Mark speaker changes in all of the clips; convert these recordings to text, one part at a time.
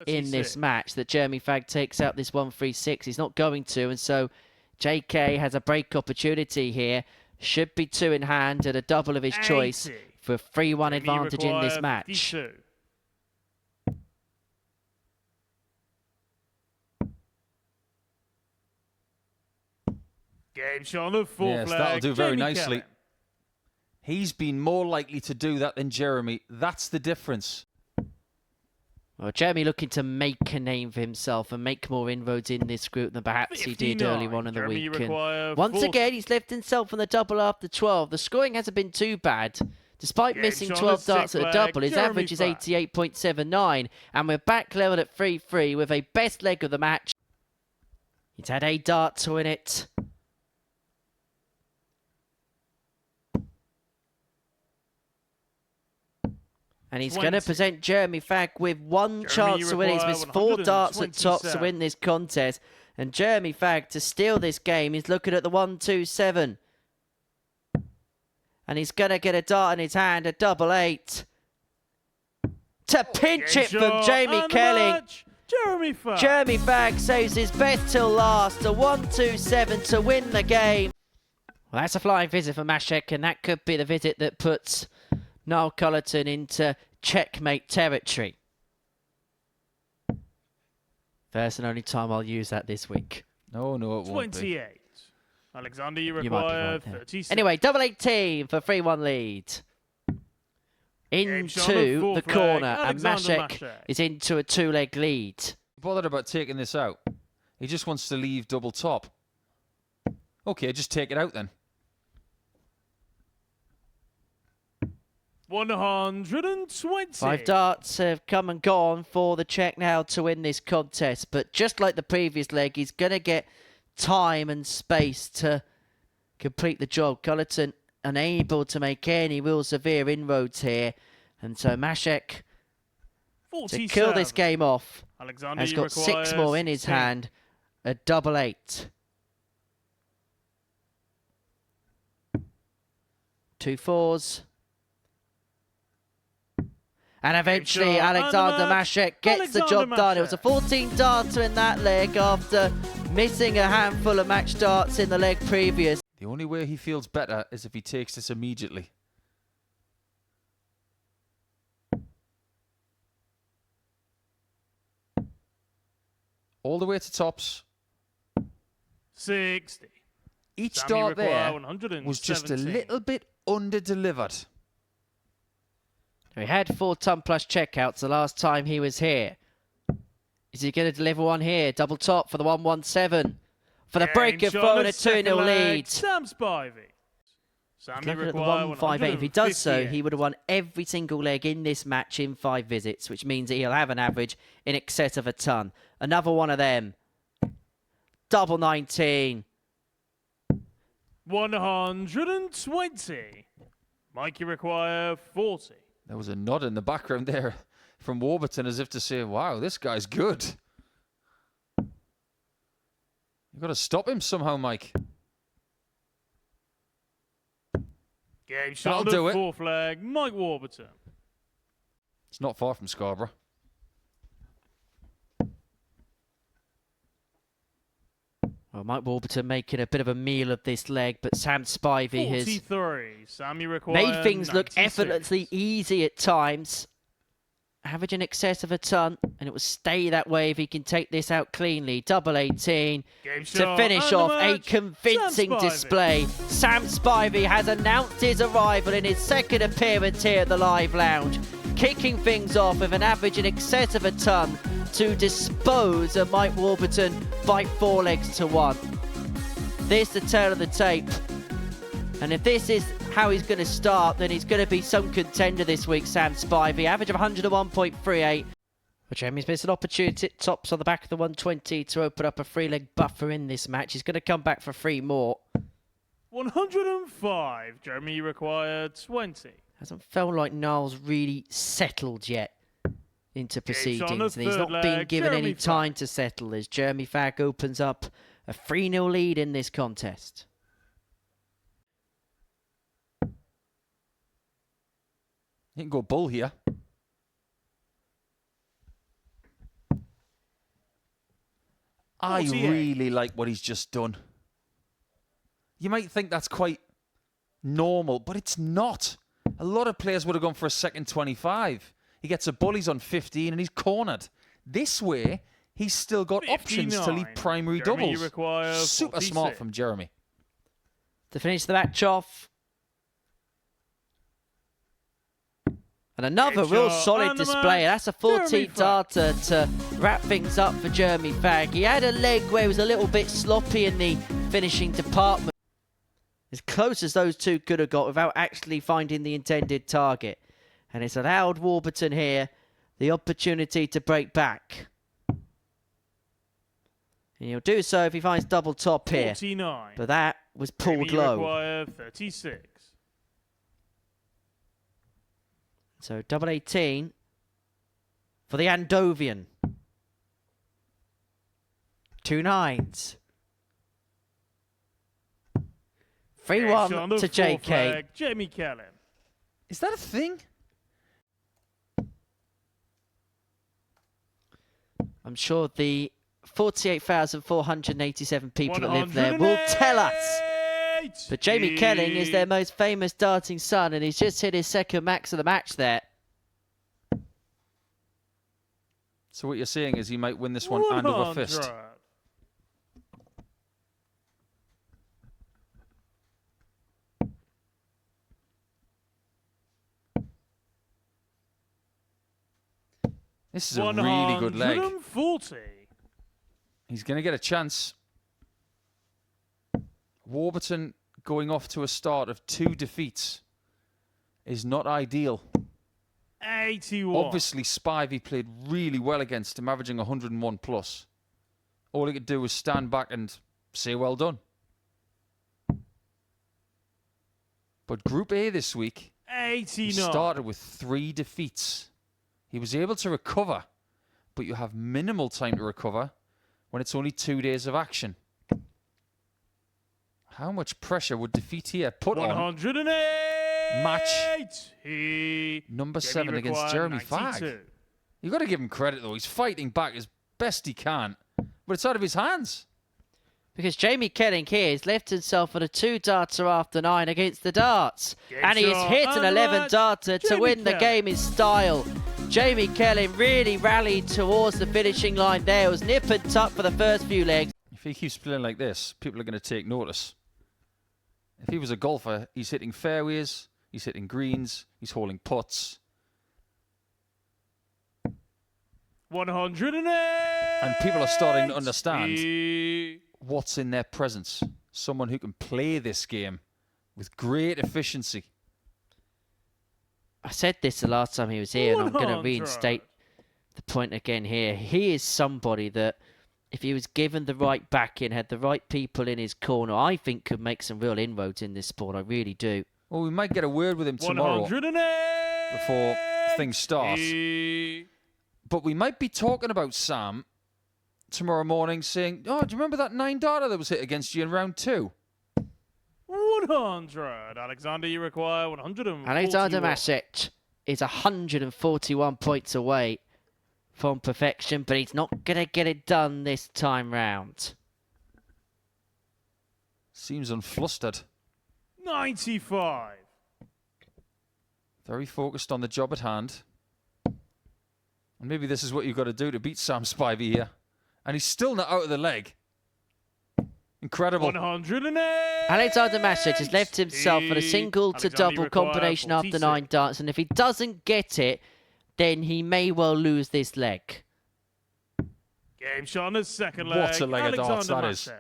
Speaker 1: in this match that Jeremy Fagg takes out this 1-3-6. He's not going to, and so JK has a break opportunity here. Should be 2 in hand and a double of his choice for a 3-1 advantage in this match.
Speaker 2: 52. Game shot on the full
Speaker 3: yes,
Speaker 2: flag.
Speaker 3: that'll do very nicely.
Speaker 2: Kelling.
Speaker 3: He's been more likely to do that than Jeremy. That's the difference.
Speaker 1: Well, Jeremy looking to make a name for himself and make more inroads in this group than perhaps he did earlier on in the week. And once again, he's left himself on the double after 12. The scoring hasn't been too bad. Despite missing 12 darts at a double, his average is 88.79. And we're back level at 3-3 with a best leg of the match. He's had a dart to win it. And he's going to present Jeremy Fagg with one chance to win. He's missed 4 darts at tops to win this contest. And Jeremy Fagg, to steal this game, he's looking at the 1-2-7. And he's going to get a dart in his hand, a 8-8. To pinch it from Jamie Kelling. Jeremy Fagg saves his best till last, a 1-2-7 to win the game. Well, that's a flying visit for Masek, and that could be the visit that puts Culleton into checkmate territory. First and only time I'll use that this week.
Speaker 3: No, it won't
Speaker 2: 28.
Speaker 3: be.
Speaker 2: Alexander, you require 36.
Speaker 1: Anyway, double 18 for 3-1 lead. Into the corner, and Masek is into a 2-leg lead.
Speaker 3: Bothered about taking this out. He just wants to leave double top. Okay, just take it out then.
Speaker 2: 120.
Speaker 1: 5 darts have come and gone for the Czech now to win this contest. But just like the previous leg, he's going to get time and space to complete the job. Culleton unable to make any real severe inroads here. And so Masek, to kill this game off,
Speaker 2: Alexander,
Speaker 1: has got 6 more in his hand. A 8-8. 2 4s. And eventually Alexander Masek gets the job done. It was a 14 darter in that leg after missing a handful of match darts in the leg previous.
Speaker 3: The only way he feels better is if he takes this immediately. All the way to tops.
Speaker 2: 60.
Speaker 3: Each dart there was just a little bit under-delivered.
Speaker 1: He had 4-ton plus checkouts the last time he was here. Is he going to deliver one here? Double top for the 1-1-7. For the break of phone, a 2-0 lead.
Speaker 2: Sam Spivey.
Speaker 1: Looking at the 1-5-8. If he does so, he would have won every single leg in this match in 5 visits, which means that he'll have an average in excess of a ton. Another one of them. Double 19.
Speaker 2: 120. Mike, you require 40.
Speaker 3: There was a nod in the background there from Warburton as if to say, wow, this guy's good. You've got to stop him somehow, Mike.
Speaker 2: Game shot on the 4 flag, Mike Warburton.
Speaker 3: It's not far from Scarborough.
Speaker 1: Well, Mike Warburton making a bit of a meal of this leg, but Sam Spivey has made things look effortlessly easy at times. Average in excess of a ton, and it will stay that way if he can take this out cleanly. Double 18 to finish off a convincing display. Sam Spivey has announced his arrival in his 2nd appearance here at the Live Lounge, kicking things off with an average in excess of a ton to dispose of Mike Warburton by 4 legs to 1. This the tail of the tape. And if this is how he's going to start, then he's going to be some contender this week, Sam Spivey. Average of 101.38. But Jeremy's missed an opportunity at tops on the back of the 120 to open up a 3-leg buffer in this match. He's going to come back for 3 more.
Speaker 2: 105. Jeremy required 20.
Speaker 1: Hasn't felt like Niall's really settled yet into proceedings, and he's not been given any time to settle as Jeremy Fagg opens up a 3-0 lead in this contest.
Speaker 3: He can go bull here. I really like what he's just done. You might think that's quite normal, but it's not. A lot of players would have gone for a second 25. He gets a bullies on 15 and he's cornered. This way, he's still got 59 options to lead primary doubles. Super smart from Jeremy.
Speaker 1: To finish the match off. And another real solid display. That's a 14 darter to wrap things up for Jeremy Fagg. He had a leg where he was a little bit sloppy in the finishing department. As close as those two could have got without actually finding the intended target. And it's allowed Warburton here the opportunity to break back. And he'll do so if he finds double top here.
Speaker 2: 49.
Speaker 1: But that was pulled low.
Speaker 2: 36.
Speaker 1: So double 18 for the Andovian. 2 9s. 3-1 to JK.
Speaker 2: Jamie Kelling.
Speaker 3: Is that a thing?
Speaker 1: I'm sure the 48,487 people that live there will tell us. But Jamie Kelling is their most famous darting son, and he's just hit his second max of the match there.
Speaker 3: So what you're saying is he might win this one and over fist. This is a really good leg.
Speaker 2: 140.
Speaker 3: He's going to get a chance. Warburton going off to a start of 2 defeats is not ideal.
Speaker 2: 81.
Speaker 3: Obviously, Spivey played really well against him, averaging 101 plus. All he could do was stand back and say well done. But Group A this week,
Speaker 2: 89.
Speaker 3: he started with 3 defeats. He was able to recover, but you have minimal time to recover when it's only 2 days of action. How much pressure would defeat here put
Speaker 2: 108.
Speaker 3: on match number 7 against Jeremy Fagg? You've got to give him credit, though. He's fighting back as best he can, but it's out of his hands.
Speaker 1: Because Jamie Kelling here has left himself on a 2 darter after 9 against the darts. And he has hit an 11 darter to win the game in style. Jamie Kelling really rallied towards the finishing line there. It was nip and tuck for the first few legs.
Speaker 3: If he keeps playing like this, people are going to take notice. If he was a golfer, he's hitting fairways, he's hitting greens, he's hauling putts.
Speaker 2: 108.
Speaker 3: And people are starting to understand what's in their presence. Someone who can play this game with great efficiency.
Speaker 1: I said this the last time he was here, and I'm going to reinstate the point again here. He is somebody that, if he was given the right backing, had the right people in his corner, I think could make some real inroads in this sport. I really do.
Speaker 3: Well, we might get a word with him tomorrow before things start. But we might be talking about Sam tomorrow morning saying, oh, do you remember that 9 darter that was hit against you in round 2?
Speaker 2: 100. Alexander, you require 141.
Speaker 1: Alexander Masek is 141 points away from perfection, but he's not going to get it done this time round.
Speaker 3: Seems unflustered.
Speaker 2: 95.
Speaker 3: Very focused on the job at hand. And maybe this is what you've got to do to beat Sam Spivey here. And he's still not out of the leg. Incredible.
Speaker 2: 108.
Speaker 1: Alexander Masek has left himself on a single to double combination after 9 darts, and if he doesn't get it, then he may well lose this leg.
Speaker 2: Game shot on his second leg.
Speaker 3: What a leg of darts that is.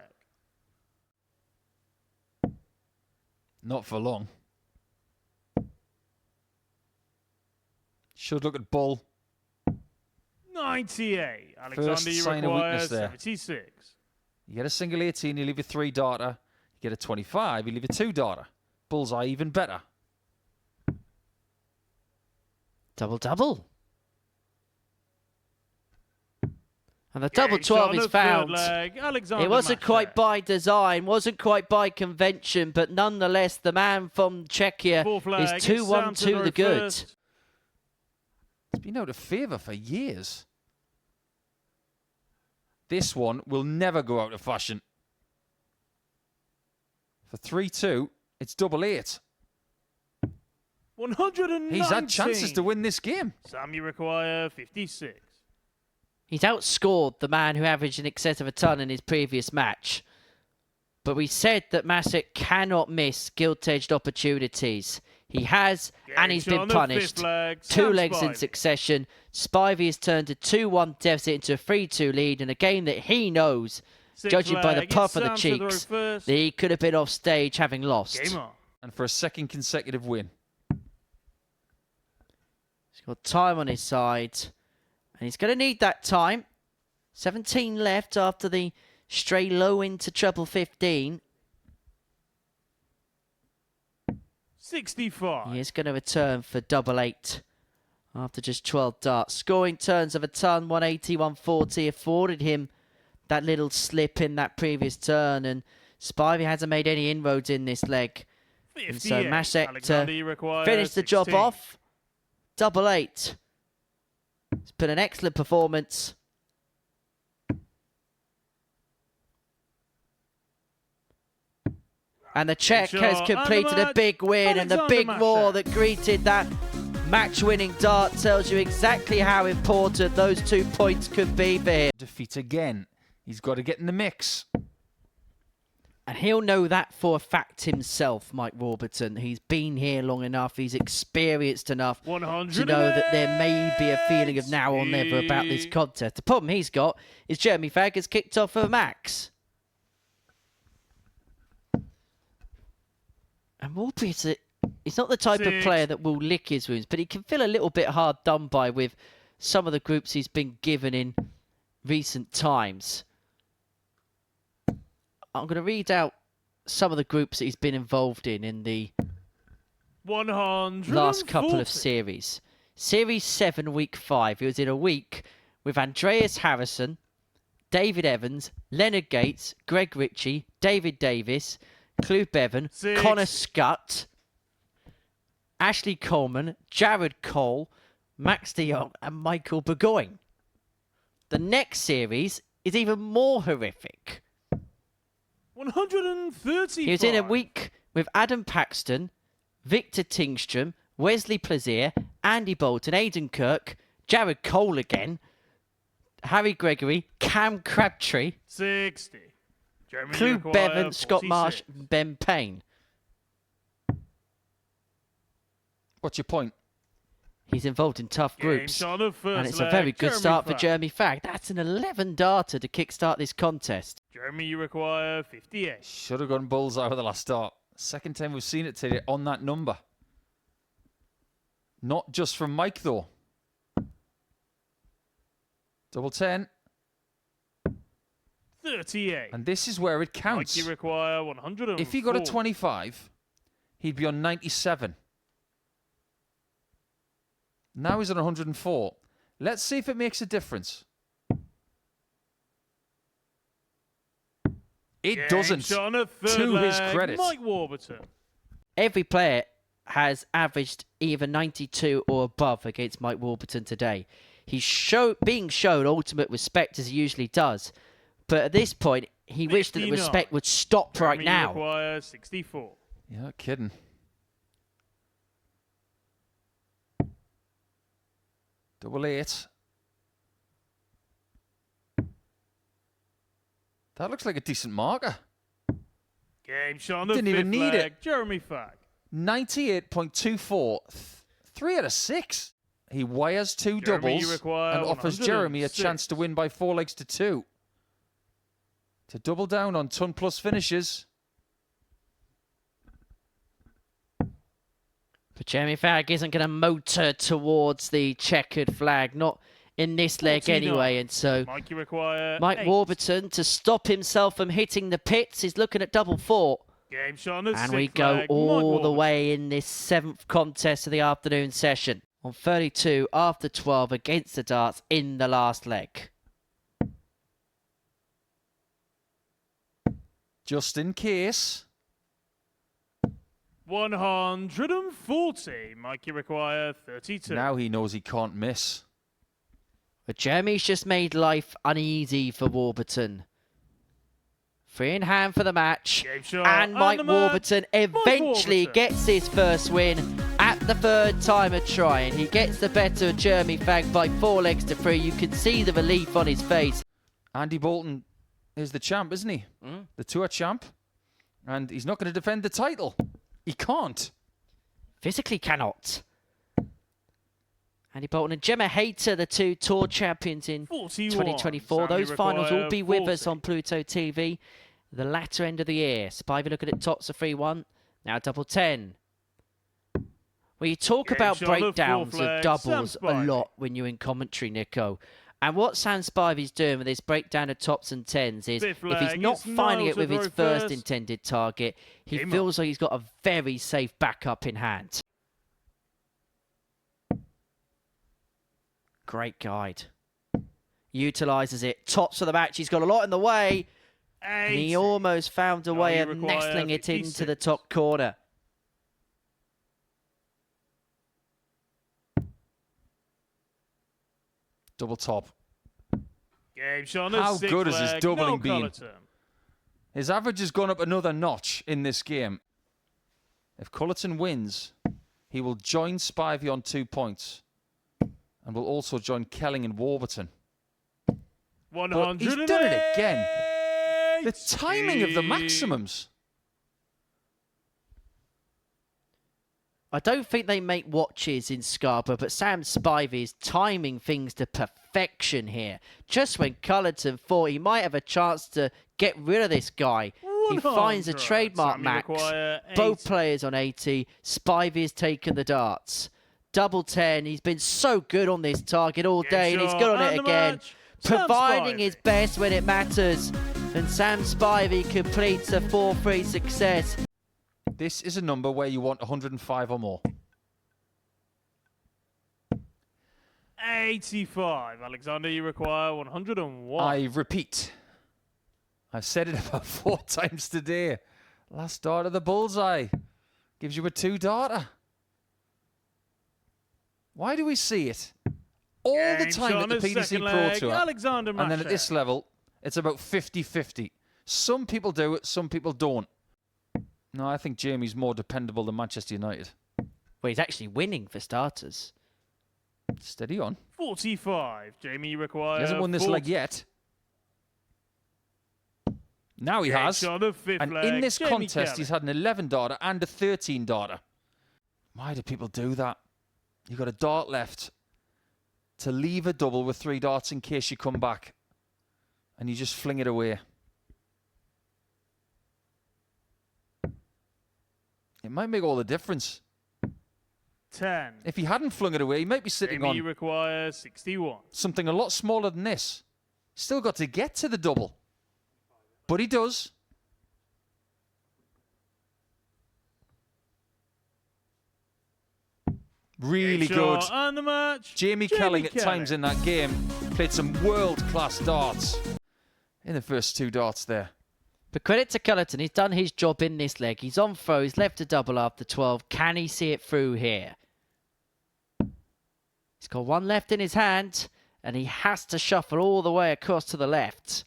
Speaker 2: Masek.
Speaker 3: Not for long. Should look at bull.
Speaker 2: 98. Alexander,
Speaker 3: First
Speaker 2: you
Speaker 3: sign of
Speaker 2: require
Speaker 3: weakness there.
Speaker 2: 76.
Speaker 3: You get a single 18, you leave a 3 darter. You get a 25, you leave a 2 darter. Bullseye even better.
Speaker 1: Double. And the double 12 is found. It wasn't quite by design, wasn't quite by convention, but nonetheless, the man from Czechia is 2-1 to the good.
Speaker 3: It's been out of favour for years. This one will never go out of fashion. For 3-2, it's double 8.
Speaker 2: 119.
Speaker 3: He's had chances to win this game.
Speaker 2: Sam, you require 56.
Speaker 1: He's outscored the man who averaged in excess of a ton in his previous match. But we said that Masek cannot miss gilt-edged opportunities. He has, and he's been punished. Two legs in succession. Spivey has turned a 2-1 deficit into a 3-2 lead in a game that he knows, judging by the puff of the cheeks, that he could have been off stage having lost.
Speaker 3: And for a second consecutive win.
Speaker 1: He's got time on his side. And he's going to need that time. 17 left after the stray low into treble 15.
Speaker 2: 65.
Speaker 1: He is going to return for double 8 after just 12 darts. Scoring turns of a ton, 180, 140, afforded him that little slip in that previous turn. And Spivey hasn't made any inroads in this leg. And so Masek to finish the job off. Double 8. It's been an excellent performance. And the Czech has completed a big win, and the big roar that greeted that match-winning dart tells you exactly how important those 2 points could be for him.
Speaker 3: Defeat again. He's got to get in the mix.
Speaker 1: And he'll know that for a fact himself, Mike Warburton. He's been here long enough. He's experienced enough to know that there may be a feeling of now or never about this contest. The problem he's got is Jeremy Fagg has kicked off for Max. And Warburton, he's not the type of player that will lick his wounds, but he can feel a little bit hard done by with some of the groups he's been given in recent times. I'm going to read out some of the groups that he's been involved in the last couple of series. Series 7, Week 5. He was in a week with Andreas Harrison, David Evans, Leonard Gates, Greg Ritchie, David Davis, Clue Bevan, Connor Scott, Ashley Coleman, Jared Cole, Max de Jong, and Michael Burgoyne. The next series is even more horrific.
Speaker 2: 135.
Speaker 1: He was in a week with Adam Paxton, Victor Tingstrom, Wesley Plaisir, Andy Bolton, Aidan Kirk, Jared Cole again, Harry Gregory, Cam Crabtree,
Speaker 2: 60.
Speaker 1: Clue Bevan, Scott Marsh, Ben Payne.
Speaker 3: What's your point?
Speaker 1: He's involved in tough groups, and it's a very good start for Jeremy Fagg. That's an 11-darter to kickstart this contest.
Speaker 2: Jeremy, you require 58.
Speaker 3: Should have gone bullseye with the last start. Second time we've seen it today on that number. Not just from Mike, though. Double 10.
Speaker 2: 38.
Speaker 3: And this is where it counts.
Speaker 2: Mike, you require 104.
Speaker 3: If he got a 25, he'd be on 97. Now he's on 104. Let's see if it makes a difference. It doesn't, to his credit.
Speaker 2: Mike Warburton.
Speaker 1: Every player has averaged either 92 or above against Mike Warburton today. He's being shown ultimate respect as he usually does. But at this point, he wished that the respect would stop right now.
Speaker 2: Require 64.
Speaker 3: You're not kidding. Double 8. That looks like a decent marker.
Speaker 2: Game shot on the
Speaker 3: Didn't even need it.
Speaker 2: Jeremy Fagg.
Speaker 3: 98.24. 3 out of 6. He wires 2 doubles and offers Jeremy a chance to win by 4 legs to 2. To double down on ton plus finishes.
Speaker 1: But Jeremy Fagg isn't going to motor towards the checkered flag, not in this leg anyway. And so Mike Warburton, to stop himself from hitting the pits, is looking at double 4.
Speaker 2: Game shot on the
Speaker 1: and we go all the way in this 7th contest of the afternoon session. On 32 after 12 against the darts in the last leg.
Speaker 3: Just in case.
Speaker 2: 140. Mike, you require 32.
Speaker 3: Now he knows he can't miss.
Speaker 1: But Jeremy's just made life uneasy for Warburton. 3 in hand for the match. And Mike Warburton eventually gets his first win at the 3rd time of trying. He gets the better of Jeremy Fagg by 4 legs to 3. You can see the relief on his face.
Speaker 3: Andy Bolton is the champ, isn't he? The tour champ. And he's not going to defend the title. He can't.
Speaker 1: Physically cannot. Andy Bolton and Gemma Hayter, the 2 tour champions in 2024. Those finals will be with us on Pluto TV. The latter end of the year. Spivey looking at tops of 3-1. Now double 10. Well, you talk about breakdowns of doubles a lot when you're in commentary, Nico. And what Sam Spivey's doing with his breakdown of tops and 10s is, if he's not finding it with his first intended target, he feels like he's got a very safe backup in hand. Great guide. Utilises it. Tops of the match. He's got a lot in the way. And he almost found a way of nestling it into the top corner.
Speaker 3: Double top.
Speaker 2: How
Speaker 3: good has his doubling been? His average has gone up another notch in this game. If Culleton wins, he will join Spivey on 2 points. And will also join Kelling and Warburton.
Speaker 2: 100.
Speaker 3: But he's done it again. The timing of the maximums.
Speaker 1: I don't think they make watches in Scarborough, but Sam Spivey is timing things to perfection here. Just when Culleton thought he might have a chance to get rid of this guy, he finds a trademark max. Both players on 80. Spivey has taken the darts. Double 10. He's been so good on this target all day, and he's good on it again. Providing his best when it matters. And Sam Spivey completes a 4-3 success.
Speaker 3: This is a number where you want 105 or more.
Speaker 2: 85. Alexander, you require 101.
Speaker 3: I repeat. I've said it about 4 times today. Last dart of the bullseye. Gives you a 2-darter. Why do we see it all the time at the PDC Pro Tour? And then at this level, it's about 50-50. Some people do it, some people don't. No, I think Jamie's more dependable than Manchester United.
Speaker 1: Well, he's actually winning for starters.
Speaker 3: Steady on.
Speaker 2: 45. Jamie requires.
Speaker 3: He hasn't won this leg yet. Now he has. And in this contest, he's had an 11-darter and a 13-darter. Why do people do that? You've got a dart left to leave a double with 3 darts in case you come back. And you just fling it away. It might make all the difference.
Speaker 2: 10.
Speaker 3: If he hadn't flung it away, he might be sitting on
Speaker 2: requires 61.
Speaker 3: Something a lot smaller than this. Still got to get to the double. But he does. Really good.
Speaker 2: And the match.
Speaker 3: Jamie Kelling at times in that game played some world-class darts in the first 2 darts there.
Speaker 1: But credit to Culleton, he's done his job in this leg. He's on throw, he's left a double after 12. Can he see it through here? He's got 1 left in his hand, and he has to shuffle all the way across to the left.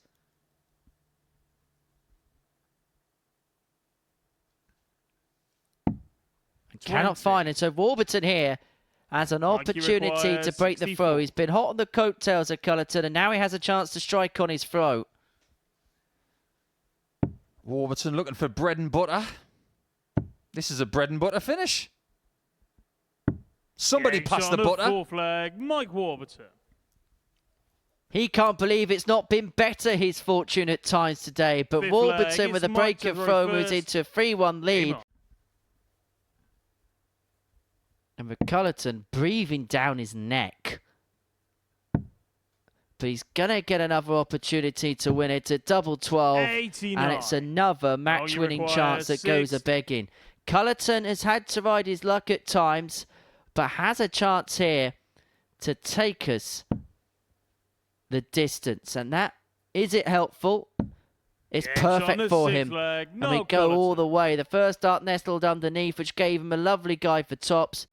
Speaker 1: Cannot find it. So Warburton here has an opportunity to break the throw. He's been hot on the coattails of Culleton, and now he has a chance to strike on his throw.
Speaker 3: Warburton looking for bread and butter. This is a bread and butter finish. Somebody passed the butter.
Speaker 2: 4 flag, Mike Warburton.
Speaker 1: He can't believe it's not been better, his fortune at times today. But Warburton with a break of throw moves into a 3-1 lead. And with Culleton breathing down his neck. But he's going to get another opportunity to win it at double 12.
Speaker 2: 89.
Speaker 1: And it's another match-winning chance that goes a-begging. Culleton has had to ride his luck at times, but has a chance here to take us the distance. And that, is it helpful? It's perfect for him. And we go all the way. The first dart nestled underneath, which gave him a lovely guide for tops.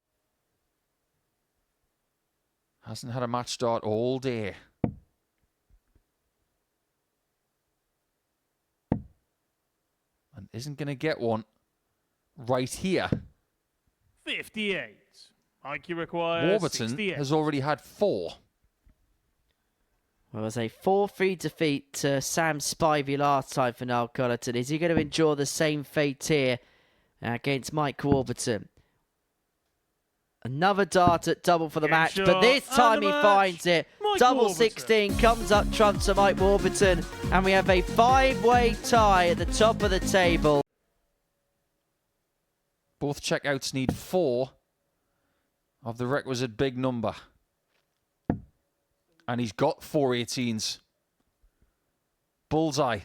Speaker 3: Hasn't had a match start all day. And isn't going to get one right here.
Speaker 2: 58. IQ required
Speaker 3: Warburton
Speaker 2: 68.
Speaker 3: has already had 4.
Speaker 1: Well, it was a 4-3 defeat to Sam Spivey last time for Niall Culleton. Is he going to endure the same fate here against Mike Warburton? Another dart at double for the match, but this time he finds it. Double Warburton. 16 comes up trumps to Mike Warburton, and we have a 5-way tie at the top of the table.
Speaker 3: Both checkouts need 4 of the requisite big number. And he's got 4 18s. Bullseye.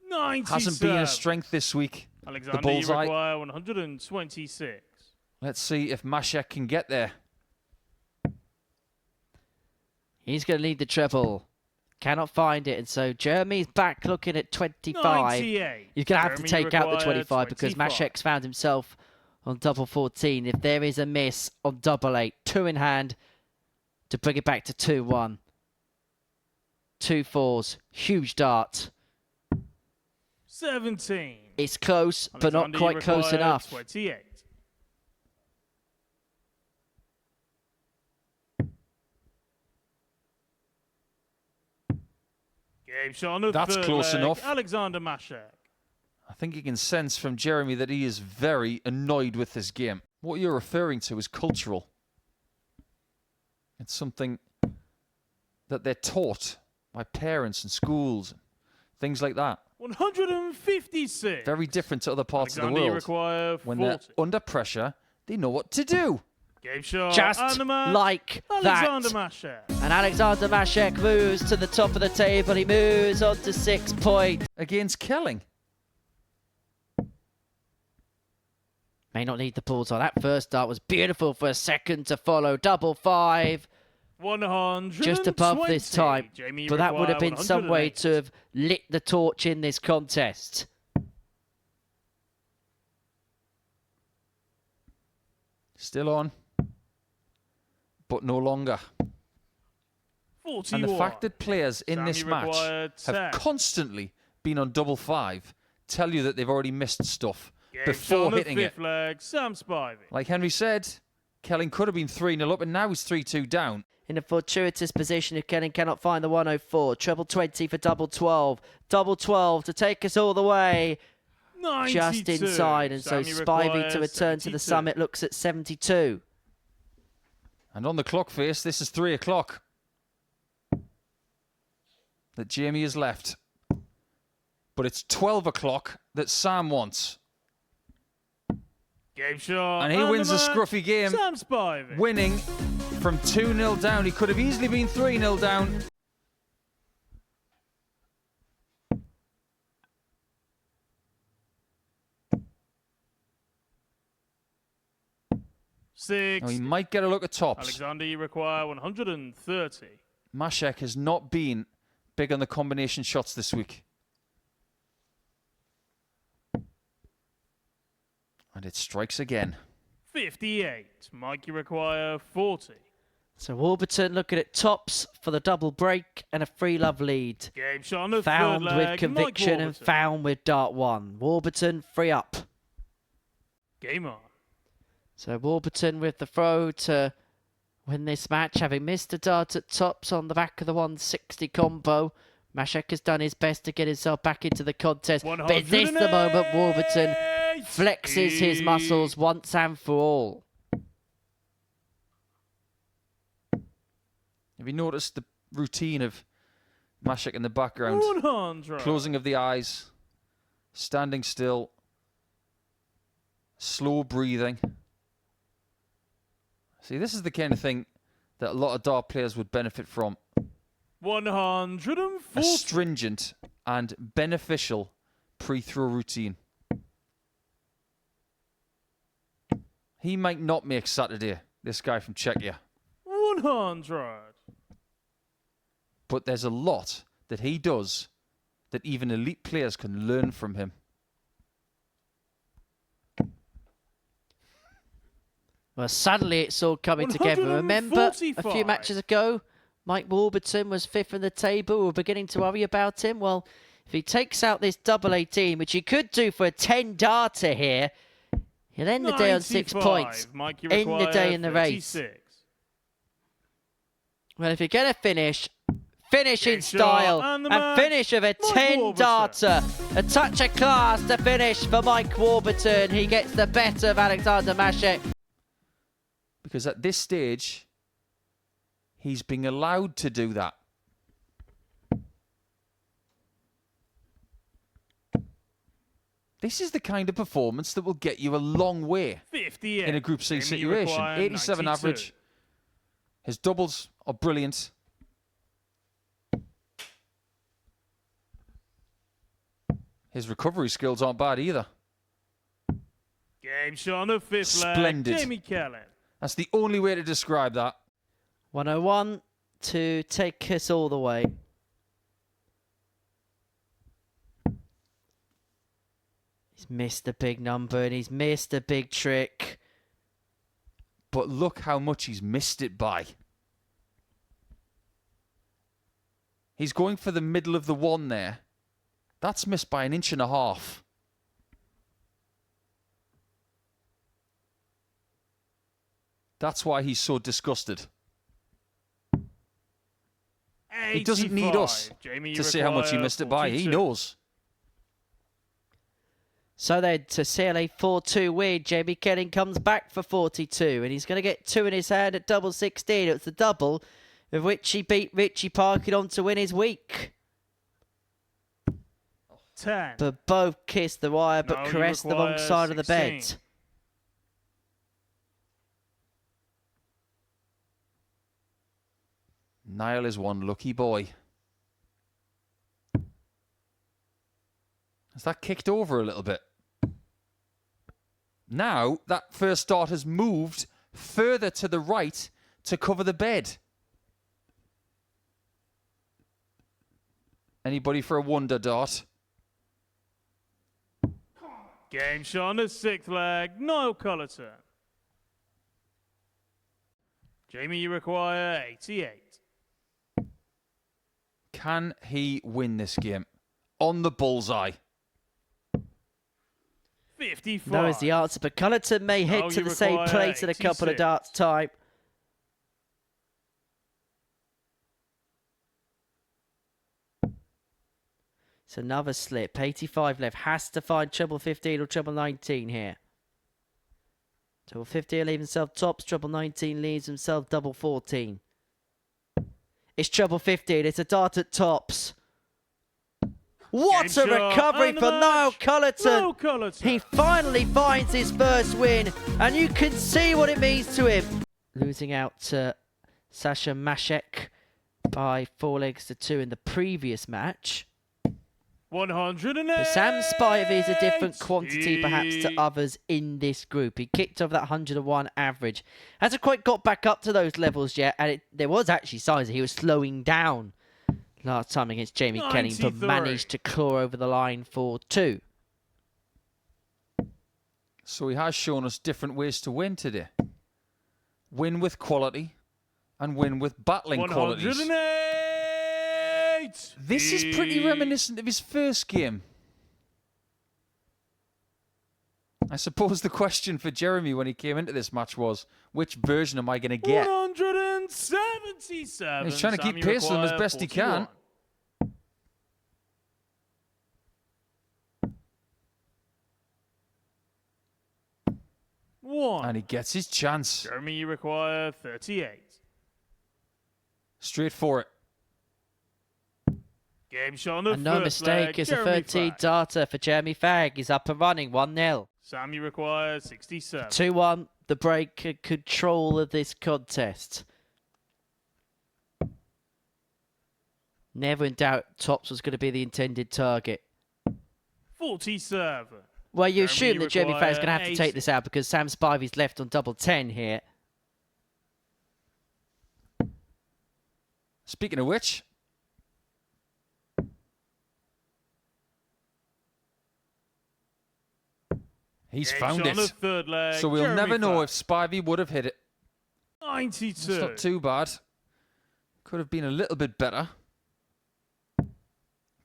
Speaker 2: 97.
Speaker 3: Hasn't been a strength this week.
Speaker 2: Alexander,
Speaker 3: the bullseye.
Speaker 2: you require 126.
Speaker 3: Let's see if Masek can get there.
Speaker 1: He's going to need the treble. Cannot find it, and so Jeremy's back looking at 25.
Speaker 2: 98.
Speaker 1: He's going to have to take out the 25 because
Speaker 2: 25.
Speaker 1: Masek's found himself on double 14. If there is a miss on double 8, 2 in hand to bring it back to 2-1. 2 4s, huge dart.
Speaker 2: 17.
Speaker 1: It's close, but not quite close enough.
Speaker 2: 28. Game shot on the
Speaker 3: That's
Speaker 2: third
Speaker 3: close
Speaker 2: leg.
Speaker 3: enough.
Speaker 2: Alexander Masek.
Speaker 3: I think you can sense from Jeremy that he is very annoyed with this game. What you're referring to is cultural. It's something that they're taught by parents and schools, things like that.
Speaker 2: 156.
Speaker 3: Very different to other parts
Speaker 2: Alexander,
Speaker 3: of
Speaker 2: you
Speaker 3: the
Speaker 2: require
Speaker 3: world.
Speaker 2: 40.
Speaker 3: When they're under pressure, they know what to do.
Speaker 2: Game shot.
Speaker 1: Just
Speaker 2: and the match.
Speaker 1: like
Speaker 2: Alexander
Speaker 1: that.
Speaker 2: Masek.
Speaker 1: And Alexander Masek moves to the top of the table. He moves on to 6 points.
Speaker 3: Against Kelling.
Speaker 1: May not need the pulls on. That first start was beautiful for a second to follow. Double 5.
Speaker 2: 100.
Speaker 1: Just above this time.
Speaker 2: Jamie,
Speaker 1: But that would have been some way
Speaker 2: 108.
Speaker 1: to have lit the torch in this contest.
Speaker 3: Still on. But no longer.
Speaker 2: 41.
Speaker 3: And the fact that players in
Speaker 2: Sammy
Speaker 3: this match
Speaker 2: required 10.
Speaker 3: have constantly been on double 5 tell you that they've already missed stuff
Speaker 2: Game
Speaker 3: before
Speaker 2: shot on the
Speaker 3: hitting it.
Speaker 2: fifth leg. Sam Spivey.
Speaker 3: Like Henry said, Kelling could have been 3-0 up and now he's 3-2 down.
Speaker 1: In a fortuitous position if Kelling cannot find the 104. Treble 20 for double 12. Double 12 to take us all the way.
Speaker 2: 92.
Speaker 1: Just inside. And so
Speaker 2: Sammy
Speaker 1: Spivey
Speaker 2: requires
Speaker 1: to return to the
Speaker 2: 72.
Speaker 1: summit looks at 72.
Speaker 3: And on the clock face, this is 3 o'clock. That Jamie has left. But it's 12 o'clock that Sam wants.
Speaker 2: Game shot.
Speaker 3: And he wins
Speaker 2: the
Speaker 3: a
Speaker 2: match.
Speaker 3: scruffy game.
Speaker 2: Sam Spivey.
Speaker 3: Winning from 2-0 down. He could have easily been 3-0 down.
Speaker 2: Six.
Speaker 3: Now he might get a look at tops.
Speaker 2: Alexander, you require 130.
Speaker 3: Masek has not been big on the combination shots this week. And it strikes again.
Speaker 2: 58. Mike, you require 40.
Speaker 1: So Warburton looking at tops for the double break and a 3-love lead.
Speaker 2: Game shot on the
Speaker 1: Found
Speaker 2: third
Speaker 1: with
Speaker 2: leg.
Speaker 1: conviction
Speaker 2: Mike
Speaker 1: and
Speaker 2: Warburton.
Speaker 1: found with dart 1. Warburton 3 up.
Speaker 2: Game on.
Speaker 1: So Warburton with the throw to win this match, having missed a dart at tops on the back of the 160 combo. Masek has done his best to get himself back into the contest. But is this the moment Warburton flexes his muscles once and for all?
Speaker 3: Have you noticed the routine of Masek in the background?
Speaker 2: 100.
Speaker 3: Closing of the eyes, standing still, slow breathing. See, this is the kind of thing that a lot of dart players would benefit from.
Speaker 2: 140.
Speaker 3: A stringent and beneficial pre-throw routine. He might not make Saturday, this guy from Czechia.
Speaker 2: 100.
Speaker 3: But there's a lot that he does that even elite players can learn from him.
Speaker 1: Well, suddenly it's all coming together. Remember, a few matches ago, Mike Warburton was 5th in the table. We were beginning to worry about him. Well, if he takes out this double 18, which he could do for a 10 darter here, he'll end the day on 6 points. End the day in the race.
Speaker 2: 36.
Speaker 1: Well, if you're going to finish in style and finish with a 10 darter. A touch of class to finish for Mike Warburton. He gets the better of Alexander Masek.
Speaker 3: Because at this stage, he's being allowed to do that. This is the kind of performance that will get you a long way
Speaker 2: 58.
Speaker 3: in a Group C situation. 87
Speaker 2: 92.
Speaker 3: average. His doubles are brilliant. His recovery skills aren't bad either.
Speaker 2: Game shot on the 5th leg.
Speaker 3: Splendid.
Speaker 2: Jamie Kelling.
Speaker 3: That's the only way to describe that.
Speaker 1: 101 to take us all the way. He's missed a big number and he's missed a big trick.
Speaker 3: But look how much he's missed it by. He's going for the middle of the 1 there. That's missed by 1.5 inches. That's why he's so disgusted.
Speaker 2: 85.
Speaker 3: He doesn't need us to see how much he missed it by.
Speaker 2: 42.
Speaker 3: He knows.
Speaker 1: So then to seal a 4-2 win, Jamie Kelling comes back for 42 and he's going to get 2 in his hand at double 16. It's the double of which he beat Richie Parkin on to win his week.
Speaker 2: 10.
Speaker 1: But both kissed the wire but caressed the wrong side of the bed.
Speaker 2: 16.
Speaker 3: Niall is one lucky boy. Has that kicked over a little bit? Now, that first dart has moved further to the right to cover the bed. Anybody for a wonder dart?
Speaker 2: Game shot on the 6th leg. Niall Culleton. Jamie, you require 88.
Speaker 3: Can he win this game? On the bullseye.
Speaker 2: 55.
Speaker 1: No is the answer, but Culleton may head to the same place in a couple of darts' time. It's another slip. 85 left. Has to find treble 15 or treble 19 here. Treble 15 leaves himself tops. Treble 19 leaves himself double 14. It's treble 15. It's a dart at tops. What a recovery for Niall Culleton. He finally finds his first win, and you can see what it means to him. Losing out to Sasha Masek by 4 legs to 2 in the previous match.
Speaker 2: 108.
Speaker 1: But Sam Spivey is a different quantity perhaps to others in this group. He kicked off that 101 average. Hasn't quite got back up to those levels yet, and there was actually signs that he was slowing down last time against Jamie Kelling, but managed to claw over the line for 2.
Speaker 3: So he has shown us different ways to win today. Win with quality and win with battling qualities.
Speaker 2: 108.
Speaker 3: This is pretty reminiscent of his first game. I suppose the question for Jeremy when he came into this match was, which version am I going to get?
Speaker 2: 177.
Speaker 3: He's trying to keep pace with him as best he can. And he gets his chance.
Speaker 2: Jeremy, you require 38.
Speaker 3: Straight for it.
Speaker 2: Game shot on the
Speaker 1: and no mistake, it's a 13 darter for Jeremy Fagg. He's up and running, 1-0.
Speaker 2: Sam, you require 67.
Speaker 1: 2-1, the break control of this contest. Never in doubt, tops was going to be the intended target.
Speaker 2: 47.
Speaker 1: Well, you assume that Jeremy Fagg's going to have to take this out because Sam Spivey's left on double 10 here.
Speaker 3: Speaking of which, He's found it.
Speaker 2: Third leg,
Speaker 3: so we'll never know if Spivey would have hit it.
Speaker 2: 92.
Speaker 3: It's not too bad. Could have been a little bit better.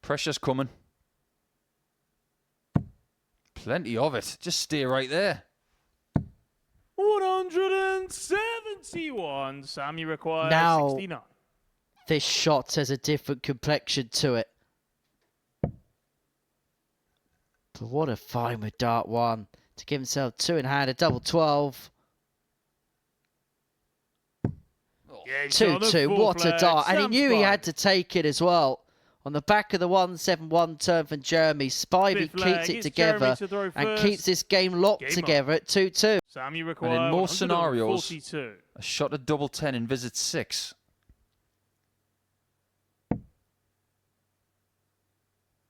Speaker 3: Pressure's coming. Plenty of it. Just stay right there.
Speaker 2: 171. Sammy requires
Speaker 1: now,
Speaker 2: 69.
Speaker 1: This shot has a different complexion to it. But what a find with dart 1 to give himself 2 in hand, a double 12. 2-2, what a dart. And he knew he had to take it as well. On the back of the 171 turn from Jeremy, Spivey keeps it together and keeps this game locked together at 2-2.
Speaker 3: And in most scenarios, a shot at double 10 in visit 6.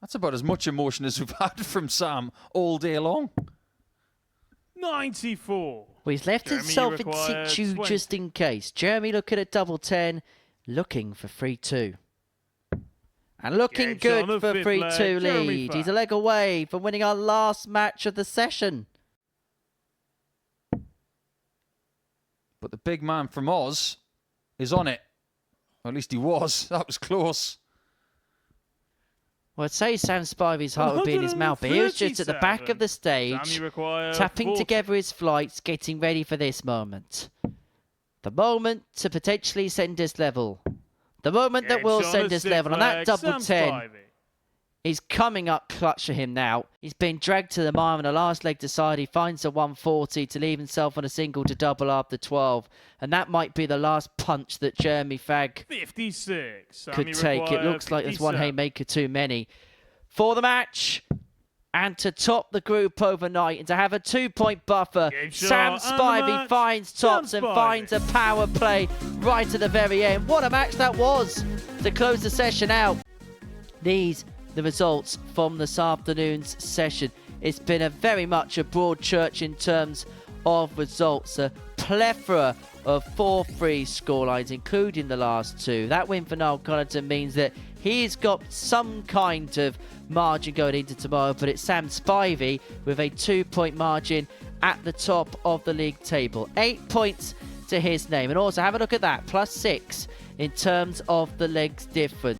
Speaker 3: That's about as much emotion as we've had from Sam all day long.
Speaker 2: 94.
Speaker 1: Well, he's left himself in situ 20. Just in case. Jeremy looking at double 10, looking for 3-2. And looking good for 3-2 lead. He's a leg away from winning our last match of the session.
Speaker 3: But the big man from Oz is on it. Or at least he was. That was close.
Speaker 1: Well, I'd say Sam Spivey's heart would be in his mouth, but he was just at the back of the stage, tapping together his flights, getting ready for this moment. The moment to potentially send us level. The moment that will send us level. And that double 10 is coming up clutch for him now. He's been dragged to the mile on the last leg to side. He finds a 140 to leave himself on a single to double after 12. And that might be the last punch that Jeremy Fagg
Speaker 2: 56
Speaker 1: could take. It looks like there's one haymaker too many for the match. And to top the group overnight and to have a 2-point buffer, Sam Spivey finds tops and finds a power play right at the very end. What a match that was to close the session out. These the results from this afternoon's session. It's been a very much a broad church in terms of results. A plethora of 4-3 scorelines, including the last 2. That win for Noel Culleton means that he's got some kind of margin going into tomorrow, but it's Sam Spivey with a 2-point margin at the top of the league table. 8 points to his name. And also have a look at that, +6 in terms of the legs difference.